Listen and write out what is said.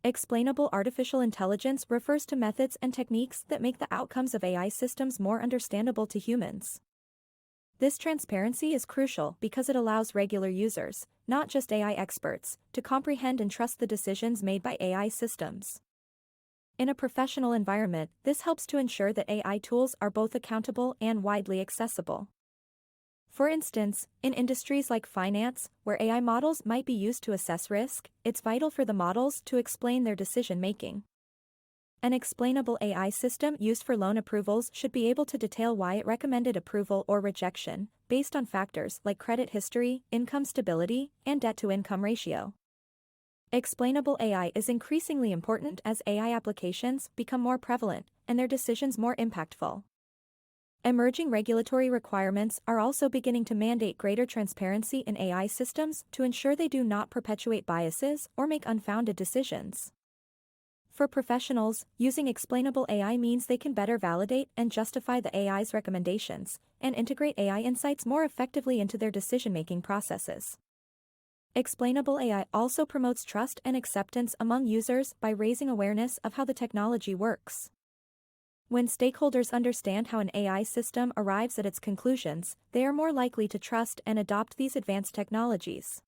Explainable artificial intelligence refers to methods and techniques that make the outcomes of AI systems more understandable to humans. This transparency is crucial because it allows regular users, not just AI experts, to comprehend and trust the decisions made by AI systems. In a professional environment, this helps to ensure that AI tools are both accountable and widely accessible. For instance, in industries like finance, where AI models might be used to assess risk, it's vital for the models to explain their decision-making. An explainable AI system used for loan approvals should be able to detail why it recommended approval or rejection, based on factors like credit history, income stability, and debt-to-income ratio. Explainable AI is increasingly important as AI applications become more prevalent and their decisions more impactful. Emerging regulatory requirements are also beginning to mandate greater transparency in AI systems to ensure they do not perpetuate biases or make unfounded decisions. For professionals, using explainable AI means they can better validate and justify the AI's recommendations, and integrate AI insights more effectively into their decision-making processes. Explainable AI also promotes trust and acceptance among users by raising awareness of how the technology works. When stakeholders understand how an AI system arrives at its conclusions, they are more likely to trust and adopt these advanced technologies.